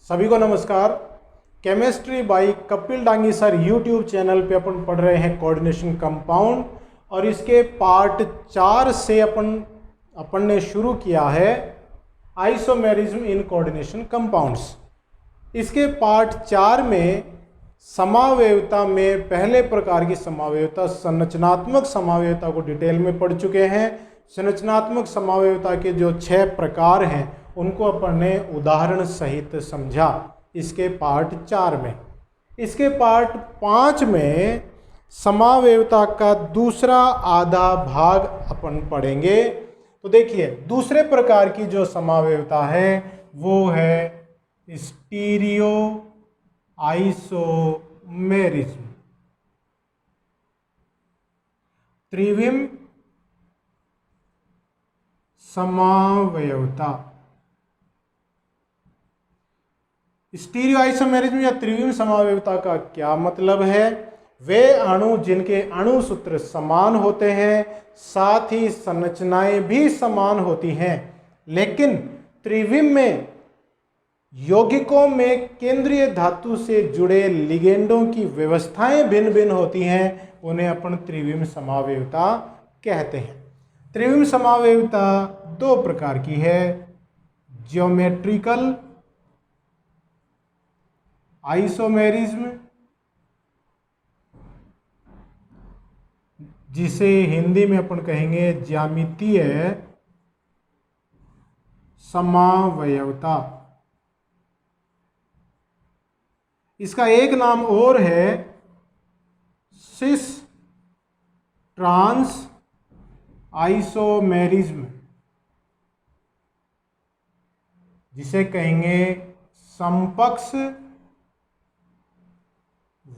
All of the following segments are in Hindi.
सभी को नमस्कार। Chemistry bye Kapil Dangi sir YouTube channel पे अपन पढ़ रहे हैं कोऑर्डिनेशन कंपाउंड और इसके पार्ट 4 से अपन ने शुरू किया है आइसोमेरिज्म इन कोऑर्डिनेशन कंपाउंड्स। इसके पार्ट 4 में समावयवता में पहले प्रकार की समावयवता संरचनात्मक समावयवता को डिटेल में पढ़ चुके हैं। संरचनात्मक समावयवता के जो 6 प्रकार हैं उनको अपन ने उदाहरण सहित समझा इसके पार्ट 4 में। इसके पार्ट 5 में समावयवता का दूसरा आधा भाग अपन पढ़ेंगे। तो देखिए, दूसरे प्रकार की जो समावयवता है वो है स्टीरियो आइसोमेरिज्म, त्रिविम समावयवता। स्टीरियो आइसोमेरिज्म या त्रिविम समावयवता का क्या मतलब है? वे अणु जिनके अणु सूत्र समान होते हैं, साथ ही संरचनाएं भी समान होती हैं, लेकिन त्रिविम में यौगिकों में केंद्रीय धातु से जुड़े लिगेंडों की व्यवस्थाएं भिन्न भिन्न होती हैं, उन्हें अपन त्रिविम समावयवता कहते हैं। त्रिविम समावयवता 2 प्रकार की है, ज्योमेट्रिकल आइसोमेरिज्म, जिसे हिंदी में अपन कहेंगे ज्यामितीय समावयवता। इसका एक नाम और है सिस ट्रांस आइसोमेरिज्म, जिसे कहेंगे समपक्ष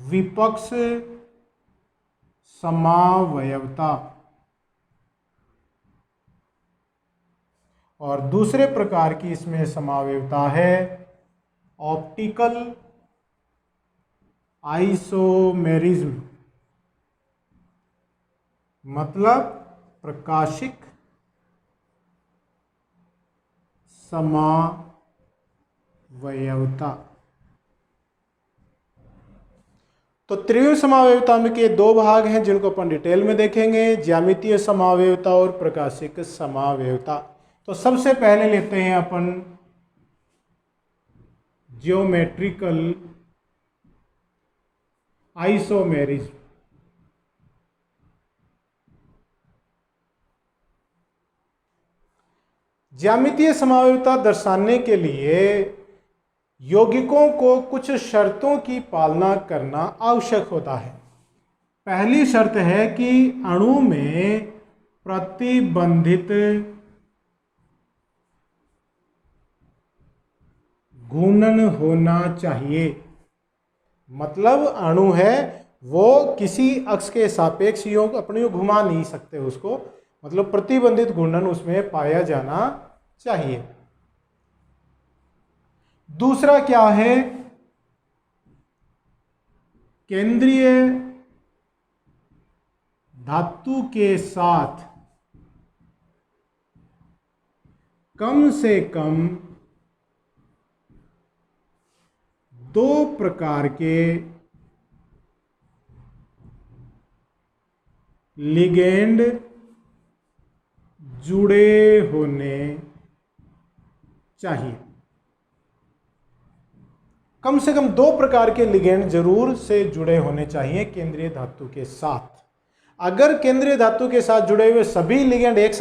विपक्ष समावयवता। और दूसरे प्रकार की इसमें समावयवता है ऑप्टिकल आइसोमेरिज्म, मतलब प्रकाशिक समावयवता। तो त्रिविम समावयवता में के 2 भाग हैं जिनको अपन डिटेल में देखेंगे, ज्यामितीय समावयवता और प्रकाशिक समावयवता। तो सबसे पहले लेते हैं अपन ज्योमेट्रिकल आइसोमेरिज्म। ज्यामितीय समावयवता दर्शाने के लिए यौगिकों को कुछ शर्तों की पालना करना आवश्यक होता है। पहली शर्त है कि अणु में प्रतिबंधित घूर्णन होना चाहिए। मतलब अणु है वो किसी अक्ष के सापेक्ष अपने घुमा नहीं सकते उसको, मतलब प्रतिबंधित घूर्णन उसमें पाया जाना चाहिए। दूसरा क्या है? केंद्रीय धातु के साथ कम से कम 2 प्रकार के लिगेंड जुड़े होने चाहिए। कम से कम 2 प्रकार के लिगेंड जरूर से जुड़े होने चाहिए केंद्रीय धातु के साथ। अगर केंद्रीय धातु के साथ जुड़े हुए सभी लिगेंड एक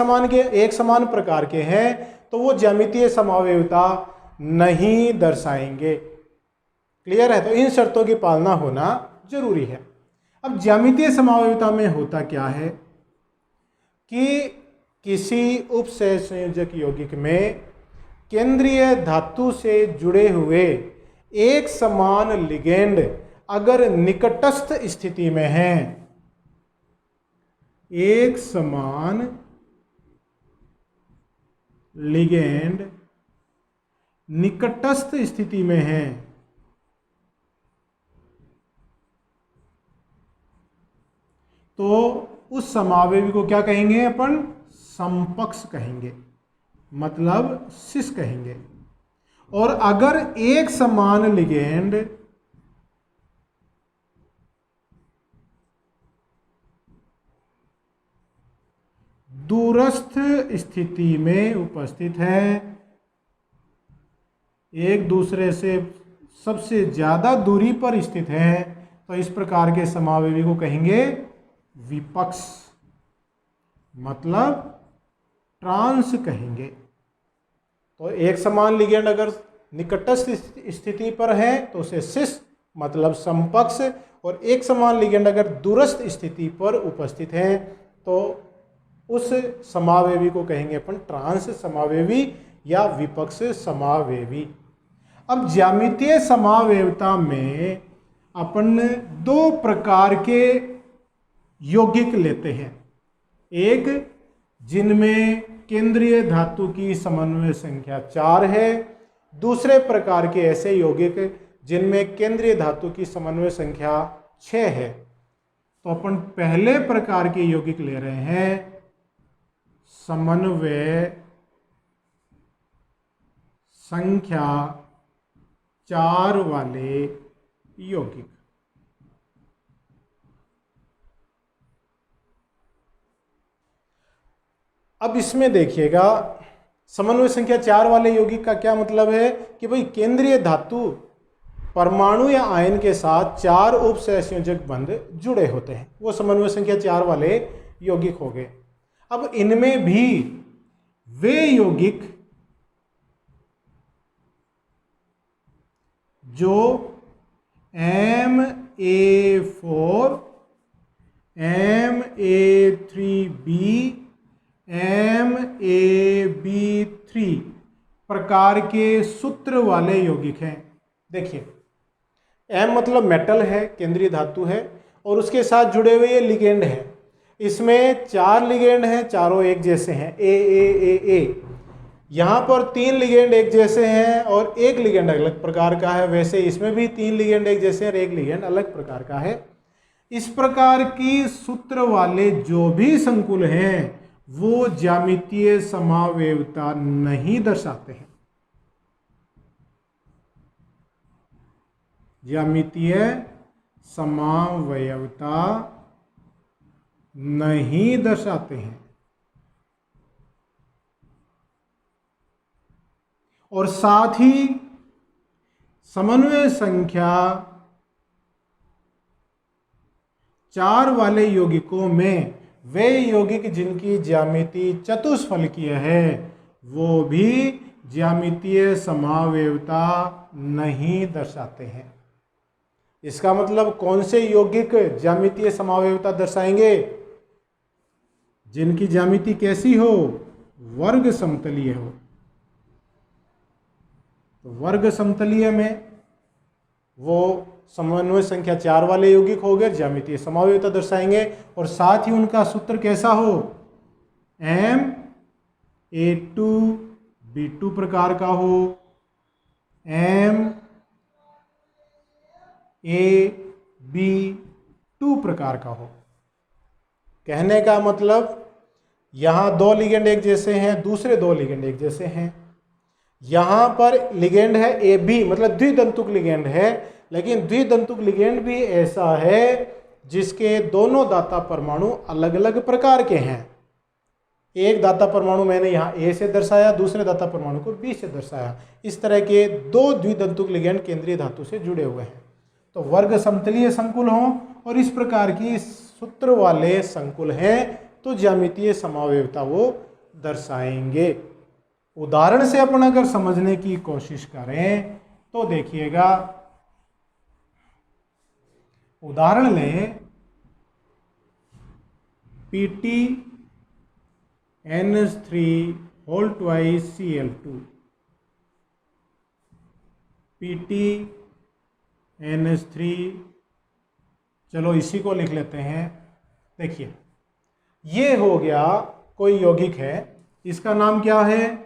समान प्रकार के हैं तो वो ज्यामितीय समावयवता नहीं दर्शाएंगे। क्लियर है? तो इन शर्तों की पालना होना जरूरी है। अब ज्यामितीय समावयवता में होता क्या है कि किसी उपसहसंयोजक यौगिक में केंद्रीय धातु से जुड़े हुए एक समान लिगेंड अगर निकटस्थ स्थिति में हैं, एक समान लिगेंड निकटस्थ स्थिति में हैं, तो उस समावयवी को क्या कहेंगे अपन? समपक्ष कहेंगे, मतलब सिस कहेंगे। और अगर एक समान लिगेंड दूरस्थ स्थिति में उपस्थित है, एक दूसरे से सबसे ज्यादा दूरी पर स्थित है, तो इस प्रकार के समावयवी को कहेंगे विपक्ष, मतलब ट्रांस कहेंगे। तो एक समान लिगेंड अगर निकटस्थ स्थिति पर है तो उसे सिस मतलब समपक्ष, और एक समान लिगेंड अगर दूरस्थ स्थिति पर उपस्थित है तो उस समावयवी को कहेंगे अपन ट्रांस समावयवी या विपक्ष समावयवी। अब ज्यामितीय समावयवता में अपन दो प्रकार के यौगिक लेते हैं, एक जिनमें केंद्रीय धातु की समन्वय संख्या 4 है, दूसरे प्रकार के ऐसे यौगिक जिनमें केंद्रीय धातु की समन्वय संख्या 6 है। तो अपन पहले प्रकार के यौगिक ले रहे हैं समन्वय संख्या 4 वाले यौगिक। अब इसमें देखिएगा समन्वय संख्या 4 वाले यौगिक का क्या मतलब है कि भाई केंद्रीय धातु परमाणु या आयन के साथ 4 उपसहसंयोजक बंध जुड़े होते हैं, वो समन्वय संख्या 4 वाले यौगिक हो गए। अब इनमें भी वे यौगिक जो Ma4, Ma3b, MaB3 प्रकार के सूत्र वाले यौगिक हैं। देखिए M मतलब मेटल है, केंद्रीय धातु है, और उसके साथ जुड़े हुए ये लिगेंड है। इसमें 4 लिगेंड हैं, चारों एक जैसे हैं, A। यहाँ पर 3 लिगेंड एक जैसे हैं और एक लिगेंड अलग प्रकार का है। वैसे इसमें भी 3 लिगेंड एक जैसे हैं और एक लिगेंड अलग प्रकार का है। इस प्रकार की सूत्र वाले जो भी संकुल हैं वो ज्यामितीय समावयवता नहीं दर्शाते हैं, ज्यामितीय समावयवता नहीं दर्शाते हैं। और साथ ही समन्वय संख्या 4 वाले यौगिकों में वे यौगिक जिनकी ज्यामिति चतुष्फलकीय है वो भी ज्यामितीय समावयवता नहीं दर्शाते हैं। इसका मतलब कौन से यौगिक ज्यामितीय समावयवता दर्शाएंगे? जिनकी ज्यामिति कैसी हो? वर्ग समतलीय हो। तो वर्ग समतलीय में वो समन्वय संख्या 4 वाले यौगिक हो गए, ज्यामितीय समावयवता दर्शाएंगे। और साथ ही उनका सूत्र कैसा हो? Ma2B2 प्रकार का हो, MaB2 प्रकार का हो। कहने का मतलब यहां 2 लिगेंड एक जैसे हैं, दूसरे 2 लिगेंड एक जैसे हैं। यहां पर लिगेंड है AB मतलब द्विदंतुक लिगेंड है, लेकिन द्विदंतुक लिगेंड भी ऐसा है जिसके दोनों दाता परमाणु अलग अलग प्रकार के हैं। एक दाता परमाणु मैंने यहाँ A से दर्शाया, दूसरे दाता परमाणु को B से दर्शाया। इस तरह के 2 द्विदंतुक लिगेंड केंद्रीय धातु से जुड़े हुए हैं। तो वर्ग समतलीय संकुल हों और इस प्रकार की सूत्र वाले संकुल हैं तो ज्यामितीय समावयवता वो दर्शाएंगे। उदाहरण से अपन अगर समझने की कोशिश करें तो देखिएगा, उदाहरण लें PtNH3 2Cl2, PtNH3, चलो इसी को लिख लेते हैं। देखिए ये हो गया कोई यौगिक है, इसका नाम क्या है?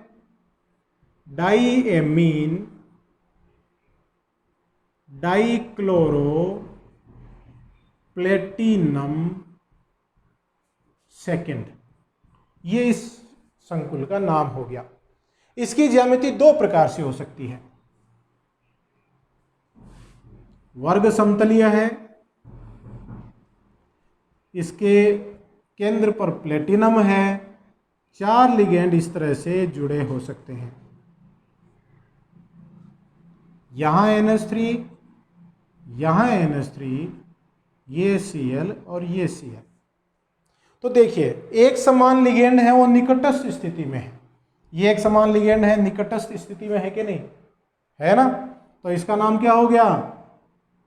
डाईएमीन डाईक्लोरो प्लेटिनम सेकेंड, ये इस संकुल का नाम हो गया। इसकी ज्यामिति 2 प्रकार से हो सकती है। वर्ग समतलीय है, इसके केंद्र पर प्लेटिनम है, 4 लिगेंड इस तरह से जुड़े हो सकते हैं। यहाँ NH3, यहाँ NH3, ये Cl और ये Cl। तो देखिए एक समान लिगेंड है वो निकटस्थ स्थिति में है, ये एक समान लिगेंड है निकटस्थ स्थिति में है कि नहीं, है ना। तो इसका नाम क्या हो गया,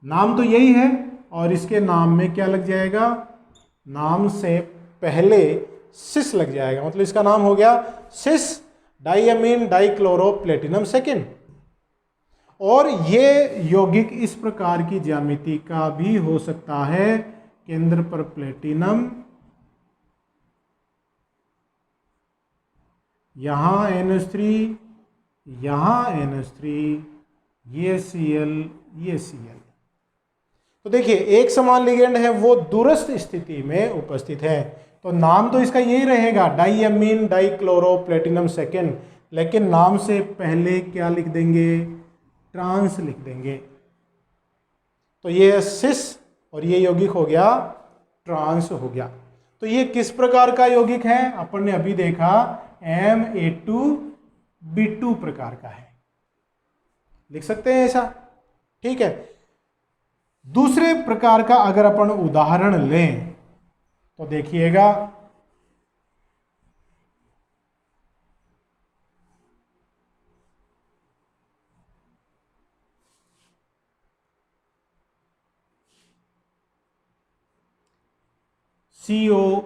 नाम तो यही है और इसके नाम में क्या लग जाएगा, नाम से पहले सिस लग जाएगा, मतलब इसका नाम हो गया सिस डाइअमीन डाइक्लोरोप्लेटिनम सेकेंड। और ये यौगिक इस प्रकार की ज्यामिति का भी हो सकता है, केंद्र पर प्लेटिनम, यहाँ NH3, यहाँ NH3, ये Cl, ये Cl। तो देखिए एक समान लिगेंड है वो दूरस्थ स्थिति में उपस्थित है, तो नाम तो इसका यही रहेगा डाइअमीन डाइक्लोरोप्लेटिनम सेकेंड, लेकिन नाम से पहले क्या लिख देंगे, ट्रांस लिख देंगे। तो ये सिस और ये यौगिक हो गया ट्रांस हो गया। तो ये किस प्रकार का यौगिक है, अपन ने अभी देखा Ma2B2 प्रकार का है, लिख सकते हैं ऐसा, ठीक है। दूसरे प्रकार का अगर अपन उदाहरण लें तो देखिएगा, CO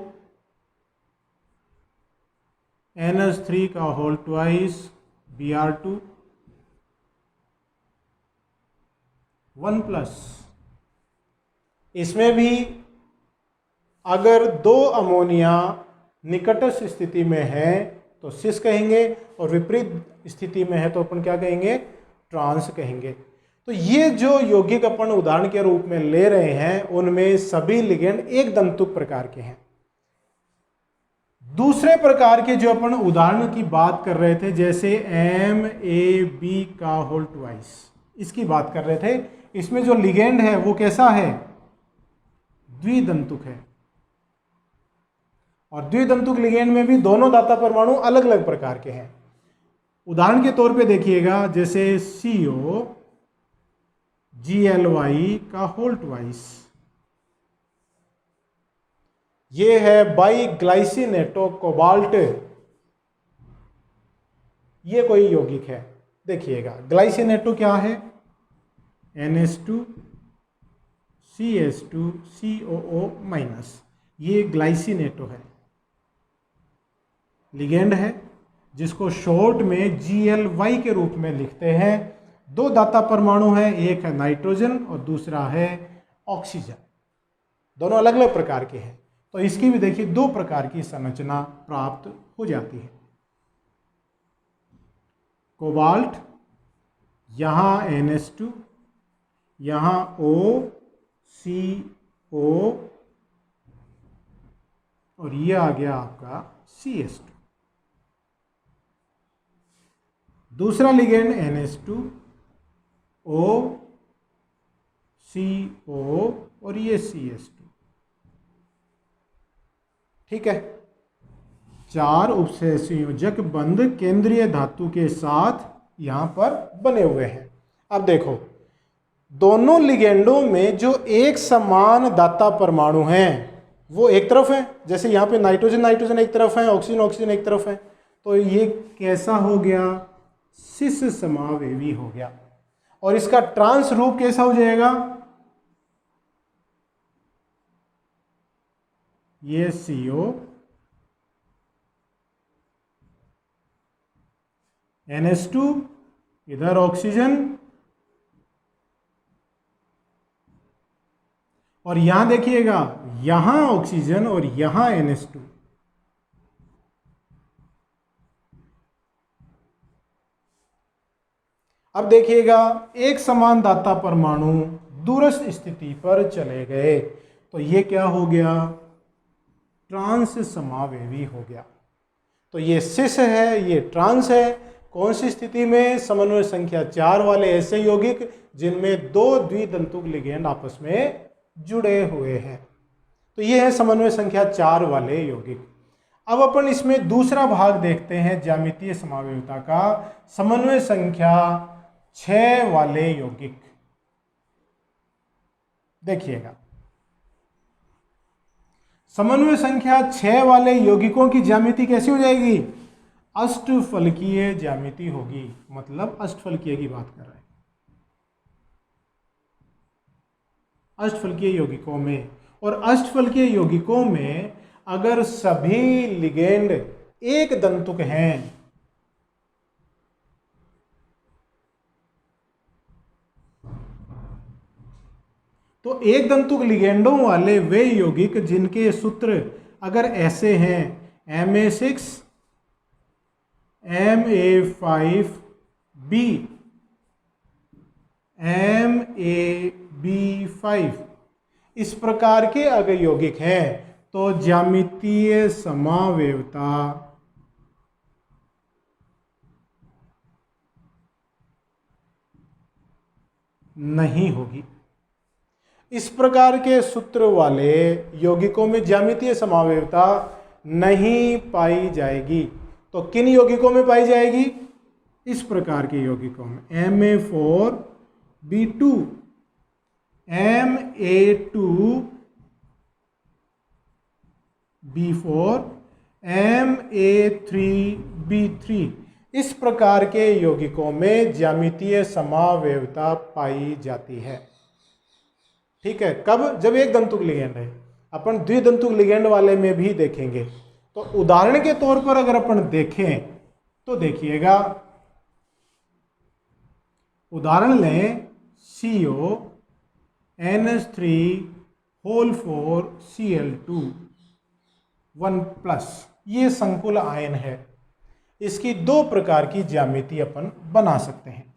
NH3 का होल ट्वाइस Br2 1+, इसमें भी अगर 2 अमोनिया निकटस्थ स्थिति में है तो सिस कहेंगे और विपरीत स्थिति में है तो अपन क्या कहेंगे, ट्रांस कहेंगे। तो ये जो यौगिक अपन उदाहरण के रूप में ले रहे हैं उनमें सभी लिगेंड एक दंतुक प्रकार के हैं। दूसरे प्रकार के जो अपन उदाहरण की बात कर रहे थे, जैसे MAB का होल ट्वाइस, इसकी बात कर रहे थे, इसमें जो लिगेंड है वो कैसा है, द्विदंतुक है। और द्विदंतुक लिगेंड में भी दोनों दाता परमाणु अलग अलग प्रकार के हैं। उदाहरण के तौर पे देखिएगा, जैसे CO GLY का होल ट्वाइस, ये है बाई ग्लाइसिनेटो कोबाल्ट, ये कोई यौगिक है। देखिएगा ग्लाइसिनेटो क्या है, NH2 CH2 COO-, ये ग्लाइसिनेटो है, लिगेंड है जिसको शॉर्ट में GLY के रूप में लिखते हैं। 2 दाता परमाणु हैं, एक है नाइट्रोजन और दूसरा है ऑक्सीजन, दोनों अलग अलग प्रकार के हैं। तो इसकी भी देखिए 2 प्रकार की संरचना प्राप्त हो जाती है। कोबाल्ट, यहाँ NH2, यहाँ OCO और ये आ गया आपका CH2। दूसरा लिगेंड NH2 OCO और ये CH2, ठीक है। 4 उपसंयोजक बंध केंद्रीय धातु के साथ यहां पर बने हुए हैं। अब देखो दोनों लिगेंडों में जो एक समान दाता परमाणु हैं वो एक तरफ है, जैसे यहाँ पे नाइट्रोजन नाइट्रोजन एक तरफ है, ऑक्सीजन ऑक्सीजन एक तरफ है, तो ये कैसा हो गया, सिस समावेवी हो गया। और इसका ट्रांस रूप कैसा हो जाएगा, ये CO NH2, इधर ऑक्सीजन, और यहां देखिएगा यहां ऑक्सीजन और यहां NH2। अब देखिएगा एक समान दाता परमाणु दूरस्थ स्थिति पर चले गए तो ये क्या हो गया, ट्रांस समावेवी हो गया। तो ये सिस है, ये ट्रांस है, कौन सी स्थिति में? समन्वय संख्या 4 वाले ऐसे यौगिक जिनमें 2 द्विदंतुक लिगेंड आपस में जुड़े हुए हैं। तो ये है समन्वय संख्या 4 वाले यौगिक। अब अपन इसमें दूसरा भाग देखते हैं ज्यामितीय समावयवता का, समन्वय संख्या 6 वाले यौगिक। देखिएगा, समन्वय संख्या 6 वाले यौगिकों की ज्यामिति कैसी हो जाएगी? अष्टफलकीय ज्यामिति होगी, मतलब अष्टफलकीय की बात कर रहे हैं। अष्टफलकीय यौगिकों में, और अष्टफलकीय यौगिकों में अगर सभी लिगेंड एक दंतुक हैं तो एक दंतुक लिगेंडों वाले वे यौगिक जिनके सूत्र अगर ऐसे हैं Ma6 Ma5B MaB5, इस प्रकार के अगर यौगिक हैं तो ज्यामितीय समावयवता नहीं होगी। इस प्रकार के सूत्र वाले यौगिकों में ज्यामितीय समावयवता नहीं पाई जाएगी। तो किन यौगिकों में पाई जाएगी? इस प्रकार के यौगिकों में Ma4B2 Ma2B4 Ma3B3, इस प्रकार के यौगिकों में ज्यामितीय समावयवता पाई जाती है। ठीक है, कब? जब एक दंतुक लिगेंड है। अपन द्विदंतुक लिगेंड वाले में भी देखेंगे। तो उदाहरण के तौर पर अगर अपन देखें तो देखिएगा, उदाहरण लें CO NH3 4 Cl2 1+, ये संकुल आयन है। इसकी 2 प्रकार की ज्यामिति अपन बना सकते हैं।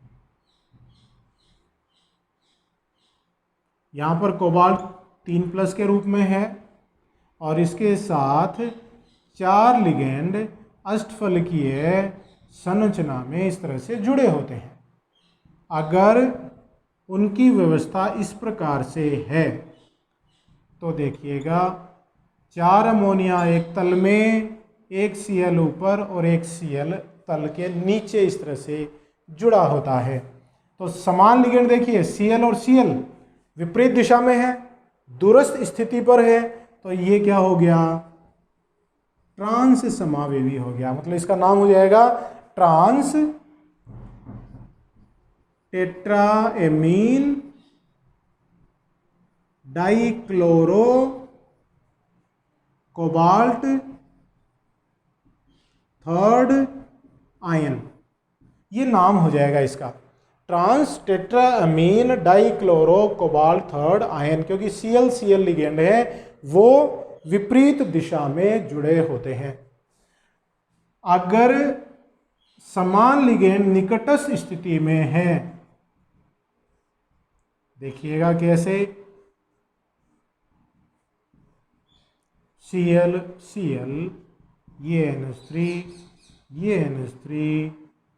यहां पर कोबाल्ट 3+ के रूप में है और इसके साथ 4 लिगेंड अष्टफलकीय संरचना में इस तरह से जुड़े होते हैं। अगर उनकी व्यवस्था इस प्रकार से है तो देखिएगा, 4 अमोनिया एक तल में, एक Cl ऊपर और एक Cl तल के नीचे इस तरह से जुड़ा होता है। तो समान लिगेंड देखिए, Cl और Cl विपरीत दिशा में है, दूरस्थ स्थिति पर है, तो ये क्या हो गया? ट्रांस समावेवी हो गया। मतलब इसका नाम हो जाएगा trans tetraammine dichloro cobalt 3 ion, ये नाम हो जाएगा इसका, trans tetraammine dichloro cobalt 3 ion, क्योंकि Cl Cl लिगेंड है वो विपरीत दिशा में जुड़े होते हैं। अगर समान लिगेंड निकटस्थ स्थिति में है, देखिएगा कैसे, Cl Cl, ये NH3, ये NH3,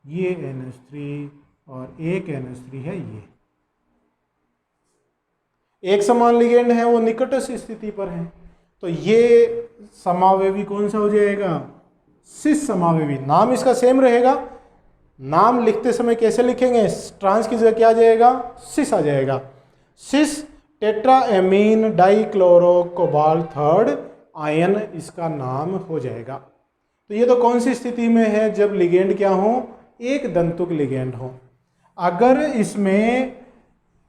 ये NH3 और एक NH3 है ये। एक समान लिगेंड है, वो निकटस्थ स्थिति पर है, तो ये समावेवी कौन सा हो जाएगा? सिस समावेवी। नाम इसका सेम रहेगा, नाम लिखते समय कैसे लिखेंगे? ट्रांस की जगह क्या आ जाएगा? सिस आ जाएगा। सिस टेट्राएमीन डाइक्लोरो कोबाल्ट 3 आयन इसका नाम हो जाएगा। तो ये तो कौन सी स्थिति में है? जब लिगेंड क्या हो? एक दंतुक लिगेंड हो। अगर इसमें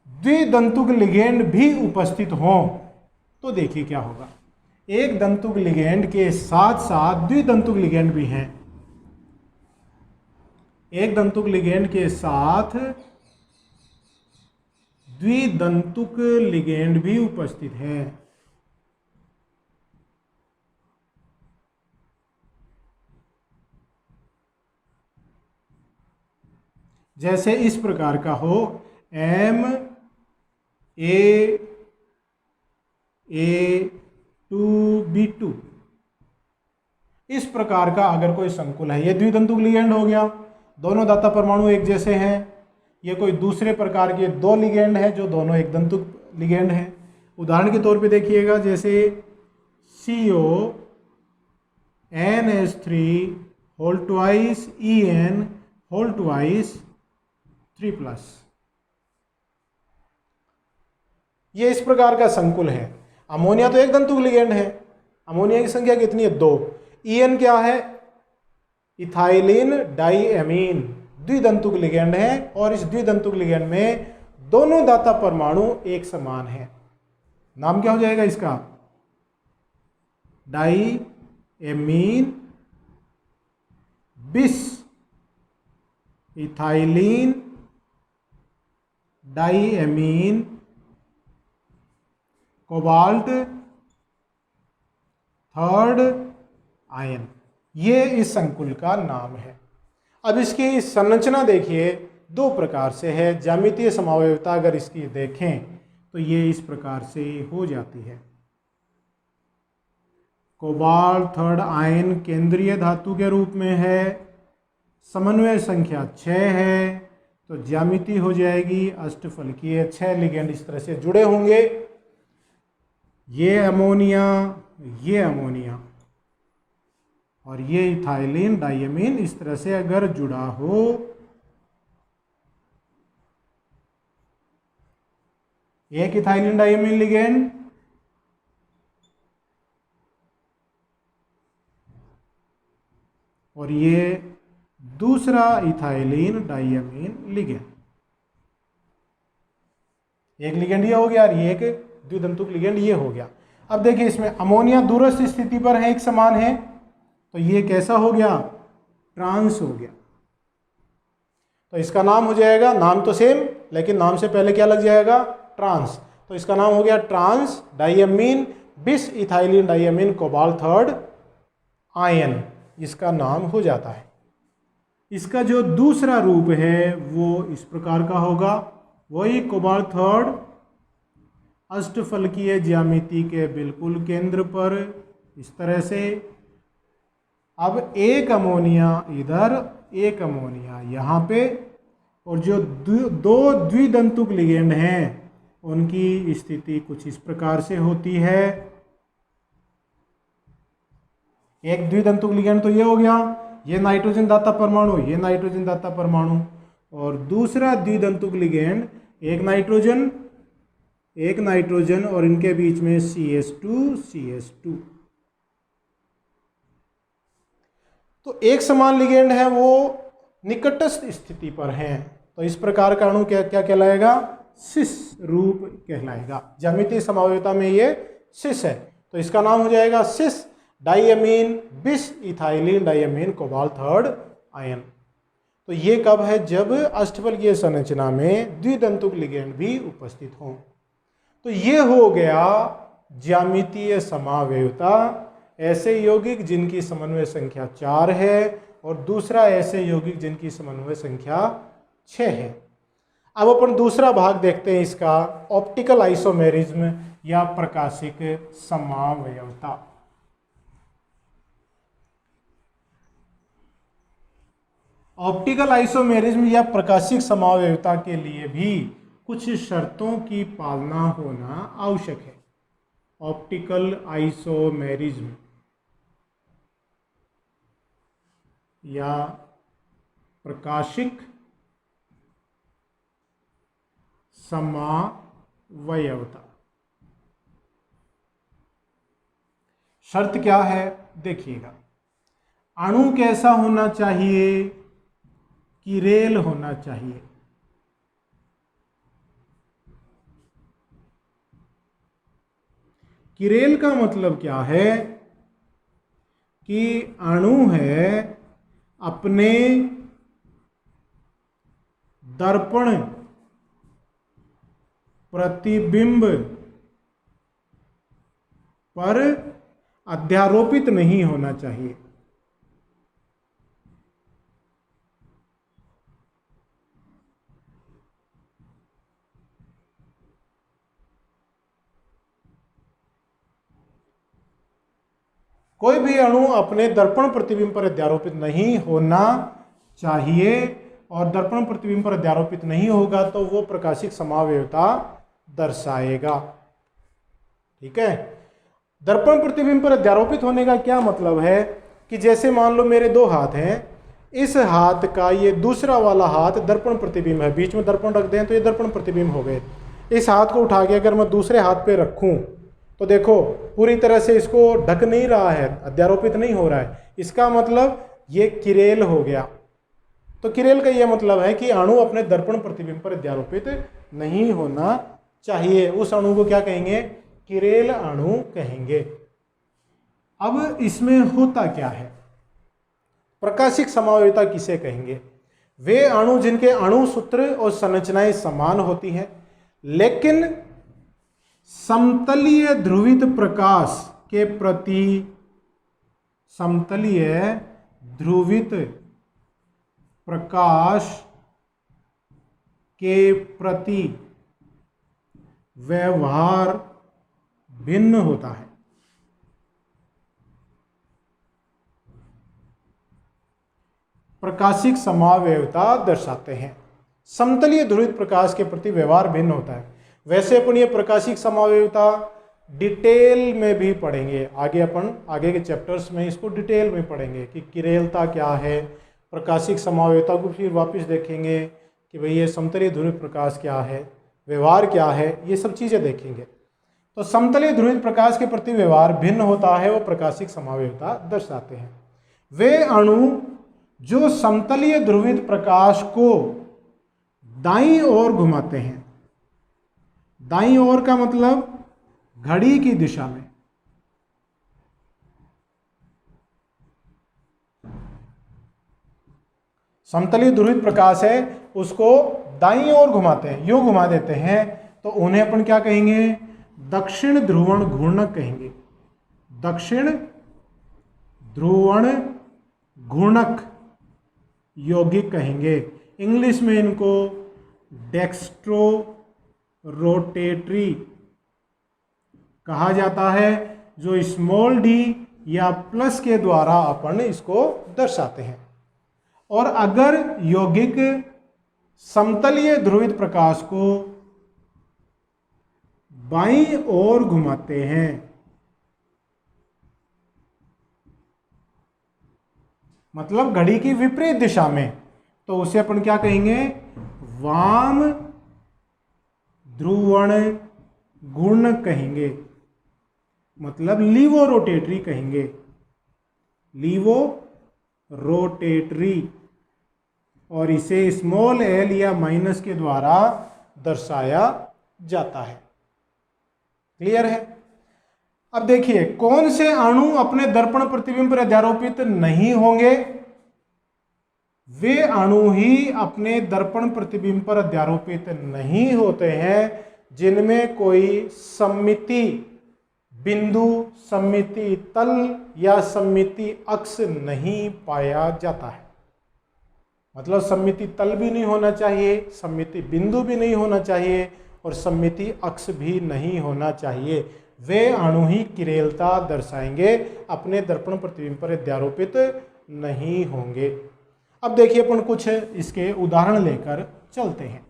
द्विदंतुक लिगेंड भी उपस्थित हो तो देखिए क्या होगा। एक दंतुक लिगेंड के साथ साथ द्विदंतुक लिगेंड भी हैं। एक दंतुक लिगेंड के साथ द्विदंतुक लिगेंड भी उपस्थित हैं। जैसे इस प्रकार का हो MaA2B2, इस प्रकार का अगर कोई संकुल है, ये द्विदंतुक लिगेंड हो गया। दोनों दाता परमाणु एक जैसे हैं। ये कोई दूसरे प्रकार के दो लिगेंड हैं जो दोनों एक दंतुक लिगेंड हैं। उदाहरण के तौर पे देखिएगा, जैसे CONH3 whole twice EN whole twice 3+। ये इस प्रकार का संकुल है। अमोनिया तो एक दंतुक लिगेंड है, अमोनिया की संख्या कितनी है? 2। EN क्या है? इथाइलिन डाइएमीन, द्विदंतुक लिगेंड है और इस द्विदंतुक लिगेंड में दोनों दाता परमाणु एक समान है। नाम क्या हो जाएगा इसका? डाइएमीन बिस ethylene diamine cobalt third ion, ये इस संकुल का नाम है। अब इसकी संरचना देखिए, दो प्रकार से है। ज्यामितीय समावयवता अगर इसकी देखें तो ये इस प्रकार से हो जाती है। कोबाल्ट थर्ड आयन केंद्रीय धातु के रूप में है, समन्वय संख्या 6 है, तो ज्यामिति हो जाएगी अष्टफलकीय। 6 लिगेंड इस तरह से जुड़े होंगे। ये अमोनिया और ये इथाइलिन डाइएमीन इस तरह से अगर जुड़ा हो, एक इथाइलिन डाइएमीन लिगेंड और ये दूसरा इथाइलिन डाइएमीन लिगेंड। एक लिगेंड ये हो गया और ये एक द्विदंतुक लिगेंड ये हो गया। अब देखिए, इसमें अमोनिया दूरस्थ स्थिति पर है, एक समान है, तो ये कैसा हो गया? ट्रांस हो गया। तो इसका नाम हो जाएगा, नाम तो सेम लेकिन नाम से पहले क्या लग जाएगा? ट्रांस। तो इसका नाम हो गया ट्रांस डाइएमीन बिस ethylene diamine cobalt third ion, इसका नाम हो जाता है। इसका जो दूसरा रूप है वो इस प्रकार का होगा, वही कोबाल्ट थर्ड अष्टफलकीय ज्यामिति के बिल्कुल केंद्र पर इस तरह से। अब एक अमोनिया इधर, एक अमोनिया यहाँ पे, और जो दो द्विदंतुक लिगेंड हैं उनकी स्थिति कुछ इस प्रकार से होती है। एक द्विदंतुक लिगेंड तो ये हो गया, ये नाइट्रोजन दाता परमाणु, ये नाइट्रोजन दाता परमाणु, और दूसरा द्विदंतुक लिगेंड एक नाइट्रोजन और इनके बीच में CH2। तो एक समान लिगेंड है, वो निकटस्थ स्थिति पर हैं, तो इस प्रकार का अणु क्या कहलाएगा? सिस रूप कहलाएगा। ज्यामितीय समावयवता में ये सिस है, तो इसका नाम हो जाएगा सिस डाइएमीन बिस ethylene diamine cobalt third ion. तो ये कब है? जब अष्टफलकीय संरचना में द्विदंतुक लिगेंड भी उपस्थित हों। तो ये हो गया ज्यामितीय समावयवता। ऐसे यौगिक जिनकी समन्वय संख्या 4 है और दूसरा ऐसे यौगिक जिनकी समन्वय संख्या 6 है। अब अपन दूसरा भाग देखते हैं इसका, ऑप्टिकल आइसोमेरिज्म या प्रकाशिक समावयवता। ऑप्टिकल आइसोमेरिज्म या प्रकाशिक समावयवता के लिए भी कुछ शर्तों की पालना होना आवश्यक है। ऑप्टिकल आइसोमेरिज्म या प्रकाशिक समावयवता। शर्त क्या है? देखिएगा, अणु कैसा होना चाहिए? किरेल होना चाहिए। किरेल का मतलब क्या है? कि अणु है अपने दर्पण प्रतिबिंब पर अध्यारोपित नहीं होना चाहिए। कोई भी अणु अपने दर्पण प्रतिबिंब पर अध्यारोपित नहीं होना चाहिए और दर्पण प्रतिबिंब पर अध्यारोपित नहीं होगा तो वो प्रकाशिक समावयवता दर्शाएगा। ठीक है। दर्पण प्रतिबिंब पर अध्यारोपित होने का क्या मतलब है कि जैसे मान लो मेरे दो हाथ हैं, इस हाथ का ये दूसरा वाला हाथ दर्पण प्रतिबिंब है, बीच में दर्पण रख दें तो ये दर्पण प्रतिबिंब हो गए। इस हाथ को उठा के अगर मैं दूसरे हाथ पे रखूं तो देखो पूरी तरह से इसको ढक नहीं रहा है, अध्यारोपित नहीं हो रहा है, इसका मतलब ये किरेल हो गया। तो किरेल का ये मतलब है कि अणु अपने दर्पण प्रतिबिंब पर अध्यारोपित नहीं होना चाहिए। उस अणु को क्या कहेंगे? किरेल अणु कहेंगे। अब इसमें होता क्या है? प्रकाशिक समावयवता किसे कहेंगे? वे अणु जिनके अणु सूत्र और संरचनाएं समान होती हैं लेकिन समतलीय ध्रुवित प्रकाश के प्रति, समतलीय ध्रुवित प्रकाश के प्रति व्यवहार भिन्न होता है। प्रकाशिक समावयवता दर्शाते हैं। समतलीय ध्रुवित प्रकाश के प्रति व्यवहार भिन्न होता है। वैसे अपन ये प्रकाशिक समावयवता डिटेल में भी पढ़ेंगे, आगे अपन आगे के चैप्टर्स में इसको डिटेल में पढ़ेंगे कि किरेलता क्या है, प्रकाशिक समावयवता को फिर वापस देखेंगे कि भाई ये समतलीय ध्रुवित प्रकाश क्या है, व्यवहार क्या है, ये सब चीज़ें देखेंगे। तो समतलीय ध्रुवित प्रकाश के प्रति व्यवहार भिन्न होता है, वो प्रकाशिक समावयवता दर्शाते हैं। वे अणु जो समतलीय ध्रुवित प्रकाश को दाईं ओर घुमाते हैं, दाईं ओर का मतलब घड़ी की दिशा में, समतलीय ध्रुवित प्रकाश है उसको दाईं ओर घुमाते हैं, यूं घुमा देते हैं, तो उन्हें अपन क्या कहेंगे? दक्षिण ध्रुवण घूर्णक कहेंगे। दक्षिण ध्रुवण घूर्णक यौगिक कहेंगे। इंग्लिश में इनको डेक्स्ट्रो रोटेटरी कहा जाता है, जो स्मॉल डी या प्लस के द्वारा अपन इसको दर्शाते हैं। और अगर यौगिक समतलीय ध्रुवित प्रकाश को बाईं ओर घुमाते हैं, मतलब घड़ी की विपरीत दिशा में, तो उसे अपन क्या कहेंगे? वाम ध्रुवण घूर्णक कहेंगे, मतलब लीवो रोटेटरी कहेंगे। लीवो रोटेटरी, और इसे स्मॉल एल या माइनस के द्वारा दर्शाया जाता है। क्लियर है? अब देखिए कौन से अणु अपने दर्पण प्रतिबिंब पर अध्यारोपित नहीं होंगे? वे अणु ही अपने दर्पण प्रतिबिंब पर अध्यारोपित नहीं होते हैं जिनमें कोई सममिति बिंदु, सममिति तल या सममिति अक्ष नहीं पाया जाता है। मतलब सममिति तल भी नहीं होना चाहिए, सममिति बिंदु भी नहीं होना चाहिए और सममिति अक्ष भी नहीं होना चाहिए। वे अणु ही किरेलता दर्शाएंगे, अपने दर्पण प्रतिबिंब पर अध्यारोपित नहीं होंगे। अब देखिए अपन कुछ इसके उदाहरण लेकर चलते हैं।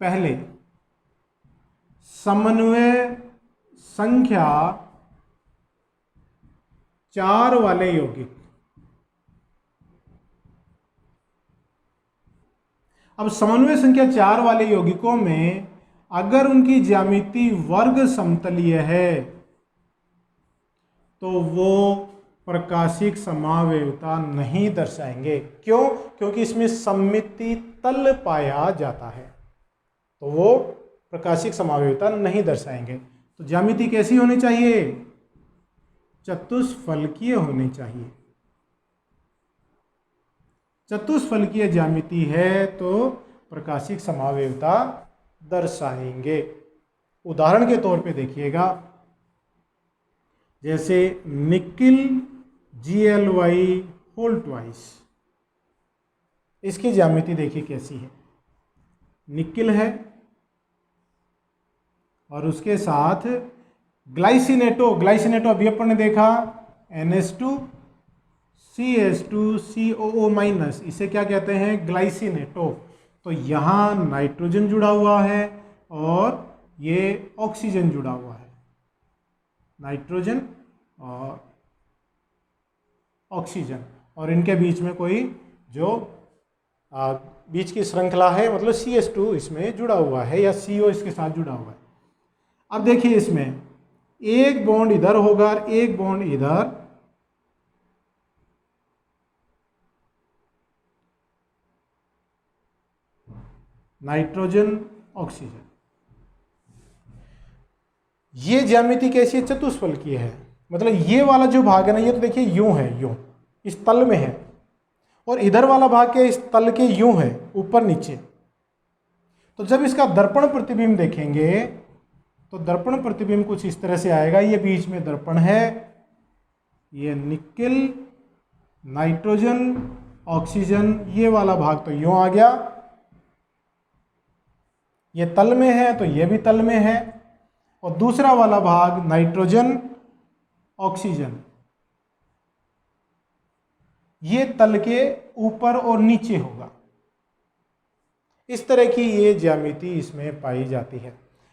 पहले समन्वय संख्या 4 वाले यौगिक। अब समन्वय संख्या 4 वाले यौगिकों में अगर उनकी ज्यामिति वर्ग समतलीय है तो वो प्रकाशिक समावयवता नहीं दर्शाएंगे। क्यों? क्योंकि इसमें सममिति तल पाया जाता है, तो वो प्रकाशिक समावयवता नहीं दर्शाएंगे। तो ज्यामिति कैसी होनी चाहिए? चतुष्फलकीय होनी चाहिए। चतुष्फलकीय ज्यामिति है तो प्रकाशिक समावयवता दर्शाएंगे। उदाहरण के तौर पे देखिएगा, जैसे निकिल GLY होल ट्वाइस, इसकी ज्यामिति देखिए कैसी है। निकिल है और उसके साथ ग्लाइसिनेटो, ग्लाइसिनेटो अभी अपन ने देखा NH2 CH2 COO माइनस, इसे क्या कहते हैं? ग्लाइसिनेटो। तो यहाँ नाइट्रोजन जुड़ा हुआ है और ये ऑक्सीजन जुड़ा हुआ है, नाइट्रोजन और ऑक्सीजन, और इनके बीच में कोई जो बीच की श्रृंखला है, मतलब CH2 इसमें जुड़ा हुआ है या CO इसके साथ जुड़ा हुआ है। अब देखिए इसमें एक बॉन्ड इधर होगा और एक बॉन्ड इधर, नाइट्रोजन ऑक्सीजन। ये ज्यामिति कैसी है? चतुष्फल की है। मतलब ये वाला जो भाग है ना, ये तो देखिए यूं है, यूं इस तल में है, और इधर वाला भाग क्या इस तल के यूं है, ऊपर नीचे। तो जब इसका दर्पण प्रतिबिंब देखेंगे तो दर्पण प्रतिबिंब कुछ इस तरह से आएगा। ये बीच में दर्पण है, ये निकेल, नाइट्रोजन, ऑक्सीजन, ये वाला भाग तो यूं आ गया, ये तल में है तो ये भी तल में है, और दूसरा वाला भाग नाइट्रोजन ऑक्सीजन, ये तल के ऊपर और नीचे होगा। इस तरह की ये ज्यामिति इसमें पाई जाती है।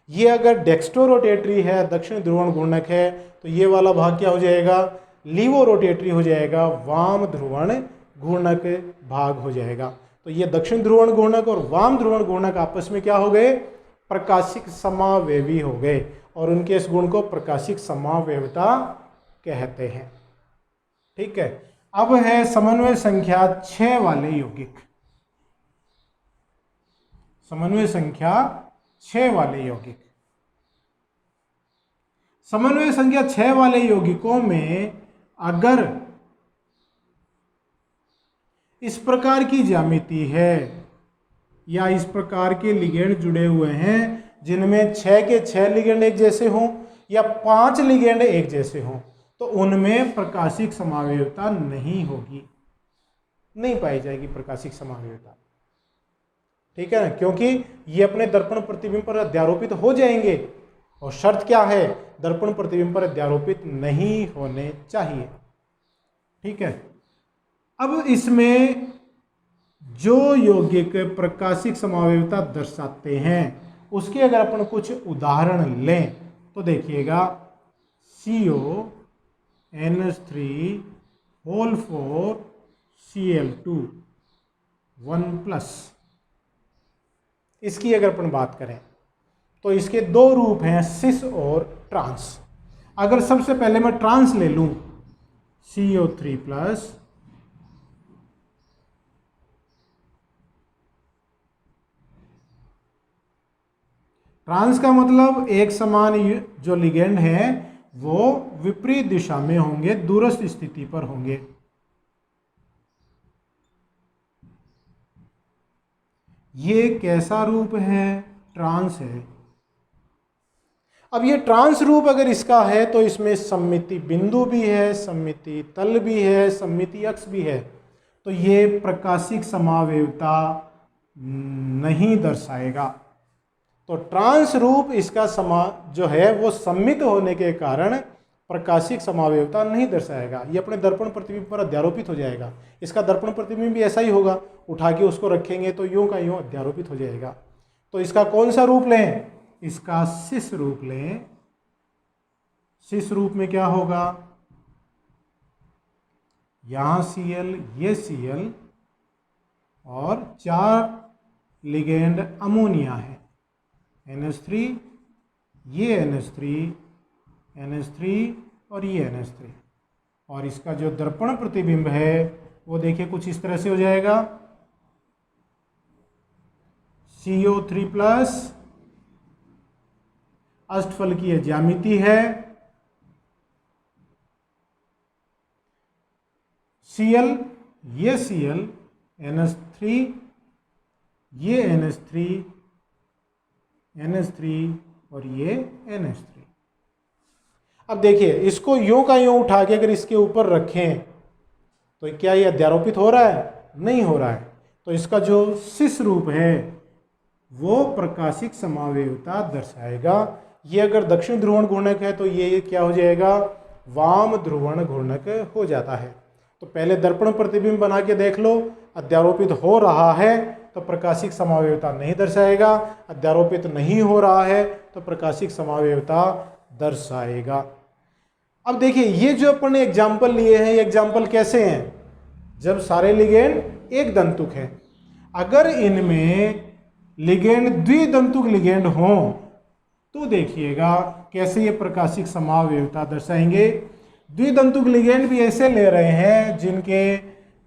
ये अगर डेक्स्ट्रो रोटेटरी है, दक्षिण ध्रुवण घूर्णक है, तो ये वाला भाग क्या हो जाएगा? लीवो रोटेटरी हो जाएगा, वाम ध्रुवण घूर्णक भाग हो जाएगा। तो ये दक्षिण ध्रुवण घूर्णक और वाम ध्रुवण घूर्णक आपस में क्या हो गए? प्रकाशिक समावेवी हो गए, और उनके इस गुण को प्रकाशिक समावेवता कहते हैं। ठीक है। अब है समन्वय संख्या 6 वाले यौगिक। समन्वय संख्या 6 वाले यौगिक। समन्वय संख्या 6 वाले यौगिकों में अगर इस प्रकार की ज्यामिति है या इस प्रकार के लिगेंड जुड़े हुए हैं जिनमें 6 के 6 लिगेंड एक जैसे हों या 5 लिगेंड एक जैसे हों, तो उनमें प्रकाशिक समावेवता नहीं होगी, नहीं पाई जाएगी प्रकाशिक समावेवता। ठीक है ना, क्योंकि ये अपने दर्पण प्रतिबिंब पर अध्यारोपित हो जाएंगे, और शर्त क्या है? दर्पण प्रतिबिंब पर अध्यारोपित नहीं होने चाहिए। ठीक है। अब इसमें जो यौगिक प्रकाशिक समावेवता दर्शाते हैं उसके अगर अपन कुछ उदाहरण लें तो देखिएगा, CO NH3 Cl2 1+, इसकी अगर अपन बात करें तो इसके दो रूप हैं, सिस और ट्रांस। अगर सबसे पहले मैं ट्रांस ले लूं, CO3+, ट्रांस का मतलब एक समान जो लिगेंड है वो विपरीत दिशा में होंगे, दूरस्थ स्थिति पर होंगे। ये कैसा रूप है? ट्रांस है। अब ये ट्रांस रूप अगर इसका है तो इसमें सममिति बिंदु भी है, सममिति तल भी है, सममिति अक्ष भी है, तो ये प्रकाशिक समावेवता नहीं दर्शाएगा। तो ट्रांस रूप इसका जो है वो सम्मित होने के कारण प्रकाशिक समावेवता नहीं दर्शाएगा। ये अपने दर्पण प्रतिबिंब पर अध्यारोपित हो जाएगा। इसका दर्पण प्रतिबिंब भी ऐसा ही होगा, उठा के उसको रखेंगे तो यूं का यूं अध्यारोपित हो जाएगा। तो इसका कौन सा रूप लें? इसका सिस रूप लें। सिस रूप में क्या होगा? यहां Cl, ये Cl, और 4 लिगेंड अमोनिया है, NH3, ये NH3, NH3 और ये NH3, और इसका जो दर्पण प्रतिबिंब है वो देखिए कुछ इस तरह से हो जाएगा, CO3+, अष्टफल की यह ज्यामिति है, Cl, ये Cl, NH3, ये NH3, NH3 और ये NH3। अब देखिए इसको यूं का यूं उठा के अगर इसके ऊपर रखें तो क्या ये अध्यारोपित हो रहा है? नहीं हो रहा है। तो इसका जो सिस रूप है वो प्रकाशिक समावेवता दर्शाएगा। ये अगर दक्षिण ध्रुवण घूर्णक है तो ये क्या हो जाएगा, वाम ध्रुवण घूर्णक हो जाता है। तो पहले दर्पण प्रतिबिंब बना के देख लो, अध्यारोपित हो रहा है तो प्रकाशिक समावयवता नहीं दर्शाएगा, अध्यारोपित नहीं हो रहा है तो प्रकाशिक समावयवता दर्शाएगा। अब देखिए ये जो अपन ने एग्जाम्पल लिए हैं, ये एग्जाम्पल कैसे हैं, जब सारे लिगेंड एक दंतुक हैं। अगर इनमें लिगेंड द्विदंतुक लिगेंड हों तो देखिएगा कैसे ये प्रकाशिक समावयवता दर्शाएंगे। द्विदंतुक लिगेंड भी ऐसे ले रहे हैं जिनके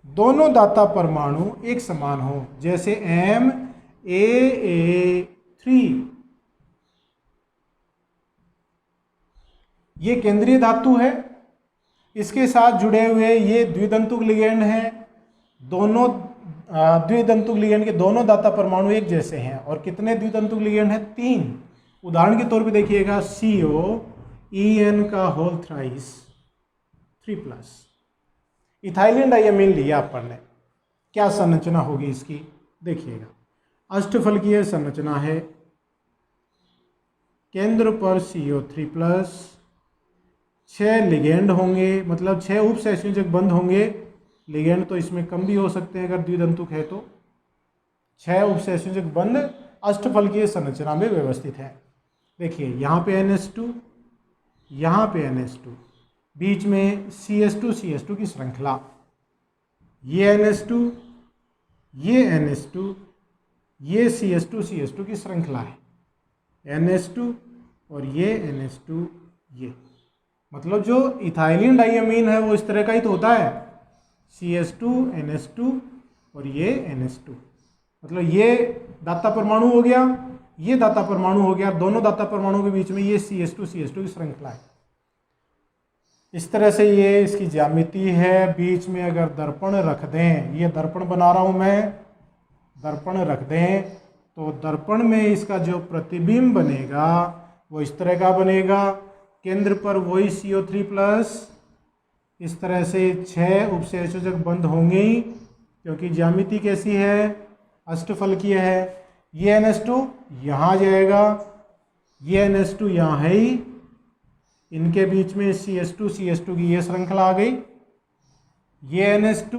दोनों दाता परमाणु एक समान हो, जैसे MAA3, ये केंद्रीय धातु है, इसके साथ जुड़े हुए ये द्विदंतुक लिगेंड हैं। दोनों द्विदंतुक लिगेंड के दोनों दाता परमाणु एक जैसे हैं। और कितने द्विदंतुक लिगेंड हैं, 3। उदाहरण के तौर पे देखिएगा COEN का होल थ्राइस 3+। इथाइलिन डाइअमीन लिया अपन ने, क्या संरचना होगी इसकी, देखिएगा अष्टफलकीय संरचना है, केंद्र पर CO3+, 6 लिगेंड होंगे, मतलब 6 उपसहसंयोजक बंध होंगे। लिगेंड तो इसमें कम भी हो सकते हैं अगर द्विदंतुक है तो। 6 उपसहसंयोजक बंध अष्टफलकीय संरचना में व्यवस्थित है। देखिए यहाँ पे NH2, यहाँ पे NH2, बीच में CH2 की श्रृंखला, ये NH2, ये NH2, ये CH2 की श्रृंखला है, NH2 और ये NH2, ये मतलब जो इथाइलिन डाइअमीन है वो इस तरह का ही तो होता है, CH2 NH2 और ये NH2, मतलब ये दाता परमाणु हो गया, ये दाता परमाणु हो गया, दोनों दाता परमाणु के बीच में ये CH2 की श्रृंखला है। इस तरह से ये इसकी ज्यामिति है। बीच में अगर दर्पण रख दें, ये दर्पण बना रहा हूं मैं, दर्पण रख दें तो दर्पण में इसका जो प्रतिबिंब बनेगा वो इस तरह का बनेगा। केंद्र पर वही CO3+, इस तरह से 6 उपसहसंयोजक बंध होंगे ही, क्योंकि ज्यामिति कैसी है, अष्टफलकीय है। ये NH2 यहाँ जाएगा, ये NH2 यहाँ है ही, इनके बीच में CH2 की ये श्रृंखला आ गई, ये NH2